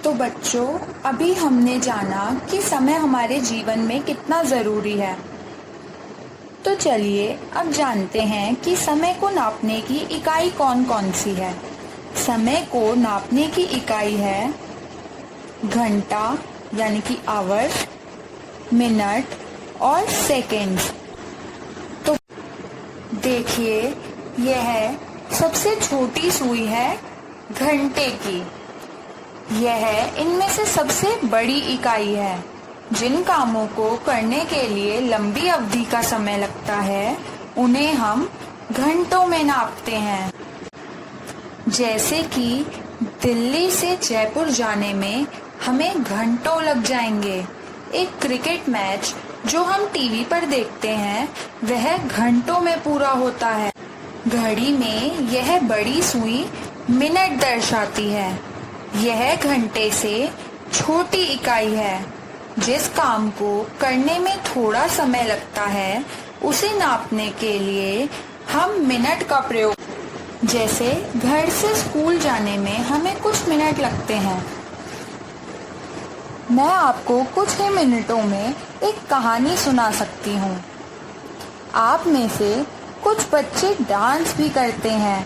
तो बच्चों, अभी हमने जाना कि समय हमारे जीवन में कितना ज़रूरी है। तो चलिए अब जानते हैं कि समय को नापने की इकाई कौन कौन सी है। समय को नापने की इकाई है घंटा यानी कि आवर, मिनट और सेकंड। तो देखिए, यह सबसे छोटी सुई है घंटे की। यह इनमें से सबसे बड़ी इकाई है। जिन कामों को करने के लिए लंबी अवधि का समय लगता है, उन्हें हम घंटों में नापते हैं। जैसे कि दिल्ली से जयपुर जाने में हमें घंटों लग जाएंगे। एक क्रिकेट मैच जो हम टीवी पर देखते हैं, वह घंटों में पूरा होता है। घड़ी में यह बड़ी सुई मिनट दर्शाती है। यह घंटे से छोटी इकाई है। जिस काम को करने में थोड़ा समय लगता है, उसे नापने के लिए हम मिनट का प्रयोग, जैसे घर से स्कूल जाने में हमें कुछ मिनट लगते हैं। मैं आपको कुछ ही मिनटों में एक कहानी सुना सकती हूँ। आप में से कुछ बच्चे डांस भी करते हैं,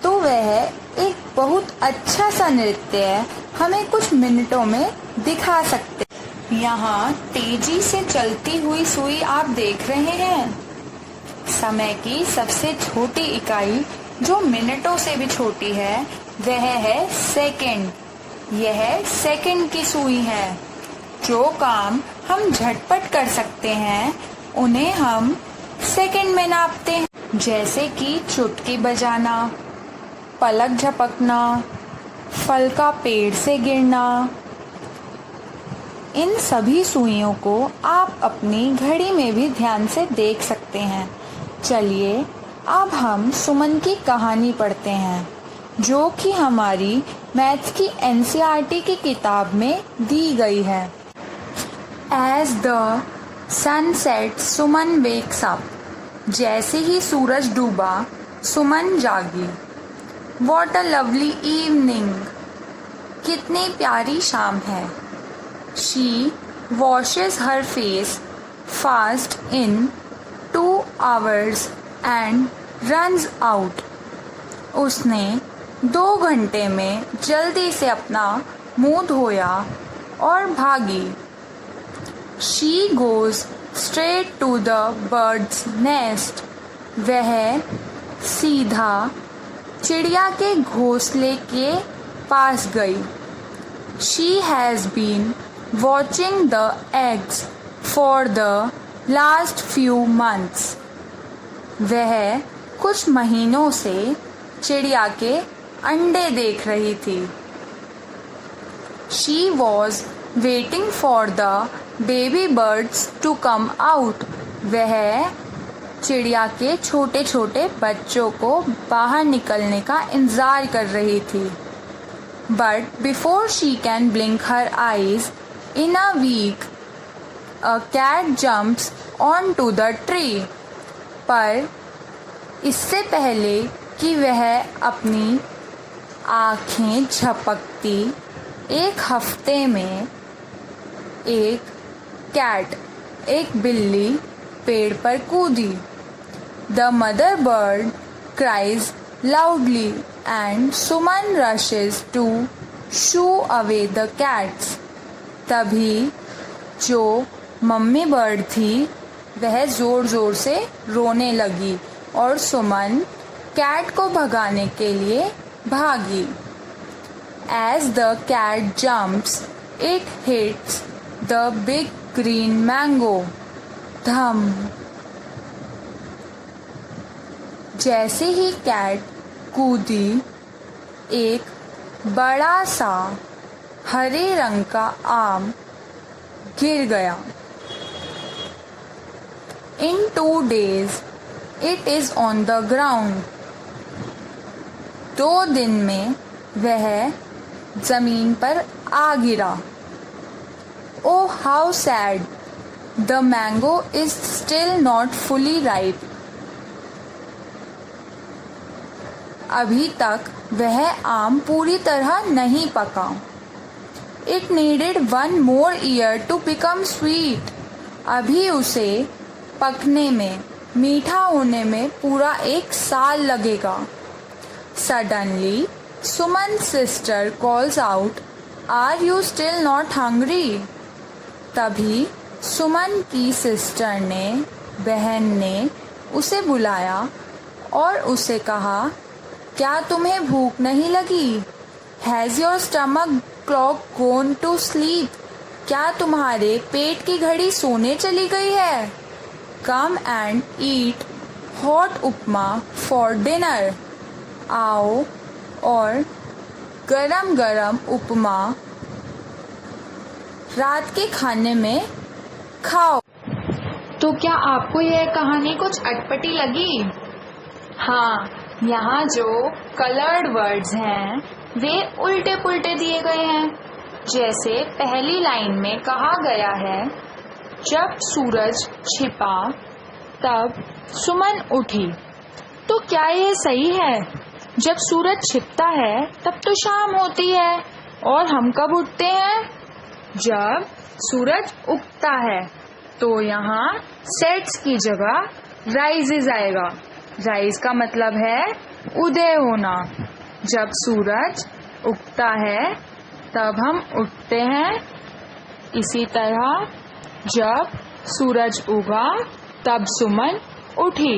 तो वह एक बहुत अच्छा सा नृत्य हमें कुछ मिनटों में दिखा सकते। यहाँ तेजी से चलती हुई सुई आप देख रहे हैं। समय की सबसे छोटी इकाई जो मिनटों से भी छोटी है, वह है सेकंड। यह सेकंड की सुई है। जो काम हम झटपट कर सकते हैं, उन्हें हम सेकंड में नापते हैं। जैसे कि चुटकी बजाना, पलक झपकना, फल का पेड़ से गिरना। इन सभी सुइयों को आप अपनी घड़ी में भी ध्यान से देख सकते हैं। चलिए अब हम सुमन की कहानी पढ़ते हैं, जो कि हमारी मैथ्स की एनसीईआरटी की किताब में दी गई है। As the sun sets, Suman wakes up। जैसे ही सूरज डूबा, सुमन जागी। What a lovely evening! कितनी प्यारी शाम है। She washes her face fast in 2 hours and runs out। उसने 2 घंटे में जल्दी से अपना मुंह धोया और भागी। She goes straight to the bird's nest। वह सीधा चिड़िया के घोंसले के पास गई। She has been watching the eggs for the last few months। वह कुछ महीनों से चिड़िया के अंडे देख रही थी। She was waiting for the baby birds to come out। वह चिड़िया के छोटे छोटे बच्चों को बाहर निकलने का इंतजार कर रही थी। But before she can blink her eyes, in a week, a cat jumps onto the tree। पर इससे पहले कि वह अपनी आँखें झपकती, एक हफ्ते में एक कैट, एक बिल्ली पेड़ पर कूदी। The mother bird cries loudly and Suman rushes to shoo away the cats। तभी जो मम्मी बर्ड थी, वह जोर जोर से रोने लगी और सुमन कैट को भगाने के लिए भागी। As the cat jumps, it hits the big green mango। धम। जैसे ही कैट कूदी, एक बड़ा सा हरे रंग का आम गिर गया। In 2 days, it is on the ground। 2 दिन में वह जमीन पर आ गिरा। Oh, how sad! The mango is still not fully ripe। अभी तक वह आम पूरी तरह नहीं पका। It needed one more year to become sweet. अभी उसे पकने में, मीठा होने में पूरा 1 साल लगेगा. Suddenly, Suman's sister calls out, "Are you still not hungry?" तभी सुमन की सिस्टर ने, बहन ने उसे बुलाया और उसे कहा, क्या तुम्हें भूख नहीं लगी? Has your stomach clock gone to sleep? क्या तुम्हारे पेट की घड़ी सोने चली गई है? Come and eat hot upma for dinner. आओ और गरम गरम उपमा रात के खाने में खाओ. तो क्या आपको यह कहानी कुछ अटपटी लगी? हाँ, यहाँ जो कलर्ड वर्ड्स हैं वे उल्टे पुल्टे दिए गए हैं. जैसे पहली लाइन में कहा गया है, जब सूरज छिपा तब सुमन उठी. तो क्या यह सही है? जब सूरज छिपता है तब तो शाम होती है और हम कब उठते हैं? जब सूरज उगता है. तो यहाँ सेट्स की जगह राइजेस आएगा. राइज का मतलब है उदय होना. जब सूरज उगता है तब हम उठते हैं. इसी तरह जब सूरज उगा तब सुमन उठी.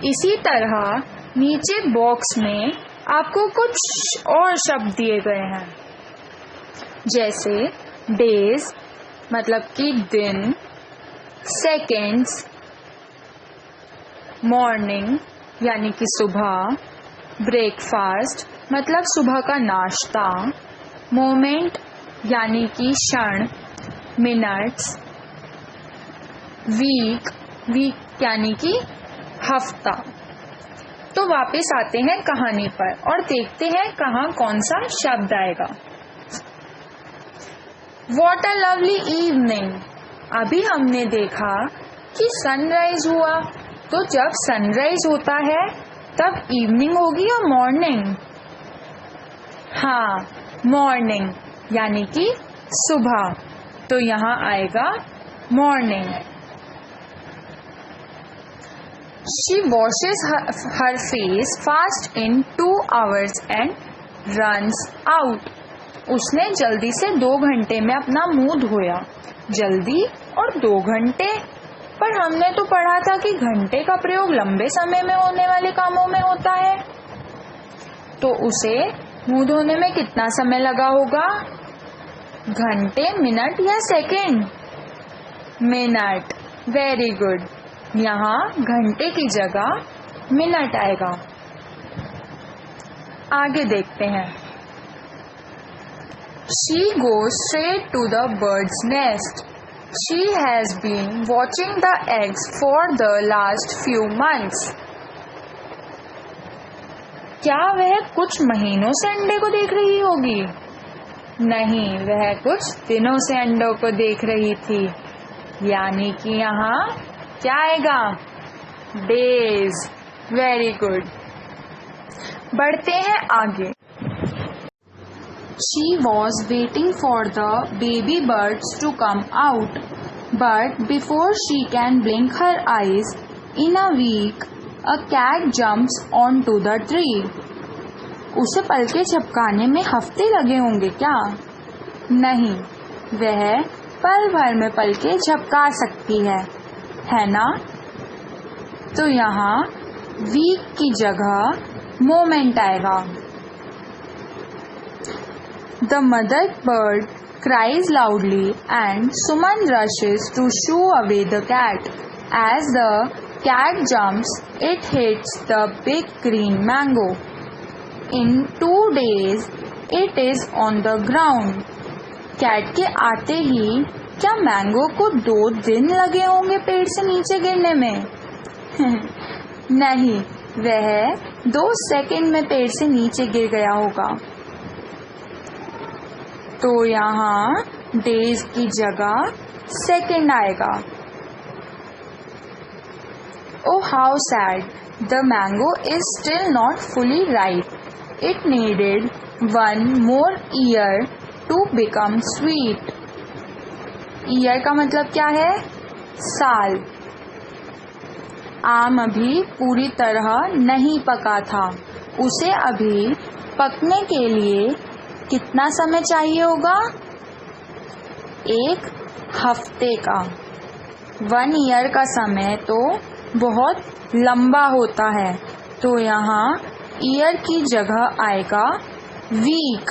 इसी तरह नीचे बॉक्स में आपको कुछ और शब्द दिए गए हैं, जैसे डेज मतलब कि दिन, सेकेंड्स, मॉर्निंग यानी कि सुबह, ब्रेकफास्ट मतलब सुबह का नाश्ता, मोमेंट यानी कि क्षण, मिनट्स, वीक यानी कि हफ्ता. तो वापस आते हैं कहानी पर और देखते हैं कहाँ कौन सा शब्द आएगा. What a lovely evening. अभी हमने देखा कि सनराइज हुआ. तो जब सनराइज होता है तब इवनिंग होगी या मॉर्निंग? हाँ, मॉर्निंग यानी कि सुबह. तो यहाँ आएगा morning. She washes her face fast in 2 hours and runs out. उसने जल्दी से 2 घंटे में अपना मुंह धोया. जल्दी और 2 घंटे, पर हमने तो पढ़ा था कि घंटे का प्रयोग लंबे समय में होने वाले कामों में होता है. तो उसे मुंह धोने में कितना समय लगा होगा? घंटे, मिनट या सेकंड? मिनट. Very good. यहाँ घंटे की जगह मिनट आएगा. आगे देखते हैं. She goes straight to the bird's nest. She has been watching the eggs for the last few months. क्या वह कुछ महीनों से अंडे को देख रही होगी? नहीं, वह कुछ दिनों से अंडों को देख रही थी. यानी कि यहाँ क्या आएगा? डेज. Very good. बढ़ते हैं आगे. She was waiting for the baby birds to come out, but before she can blink her eyes, in a week, a cat jumps onto the tree. उसे पलके झपकाने में हफ्ते लगे होंगे क्या? नहीं, वह पल भर में पलके झपका सकती है ना? तो यहाँ वीक की जगह मोमेंट आएगा. The mother bird cries loudly and Suman rushes to shoo away the cat. As the cat jumps, it hits the big green mango. In 2 days, it is on the ground. Cat के आते ही क्या mango को 2 दिन लगे होंगे पेड़ से नीचे गिरने में? नहीं, वह 2 सेकंड में पेड़ से नीचे गिर गया होगा. तो यहाँ डेज की जगह सेकंड आएगा. Oh, how sad! The mango is still not fully ripe. It needed 1 more year to become sweet. Year का मतलब क्या है? साल। आम अभी पूरी तरह नहीं पका था, उसे अभी पकने के लिए कितना समय चाहिए होगा? 1 हफ्ते का। 1 ईयर का समय तो बहुत लंबा होता है, तो यहाँ ईयर की जगह आएगा वीक।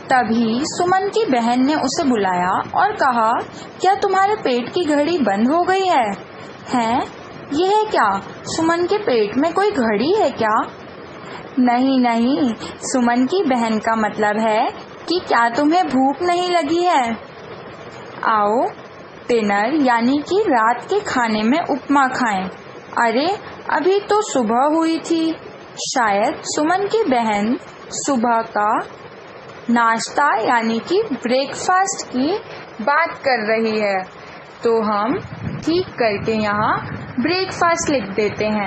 तभी सुमन की बहन ने उसे बुलाया और कहा, क्या तुम्हारे पेट की घड़ी बंद हो गई है? हैं? यह क्या? सुमन के पेट में कोई घड़ी है क्या? नहीं नहीं, सुमन की बहन का मतलब है कि क्या तुम्हें भूख नहीं लगी है? आओ डिनर यानी कि रात के खाने में उपमा खाएं। अरे अभी तो सुबह हुई थी। शायद सुमन की बहन सुबह का नाश्ता यानी कि ब्रेकफास्ट की बात कर रही है, तो हम ठीक करके यहाँ ब्रेकफास्ट लिख देते हैं।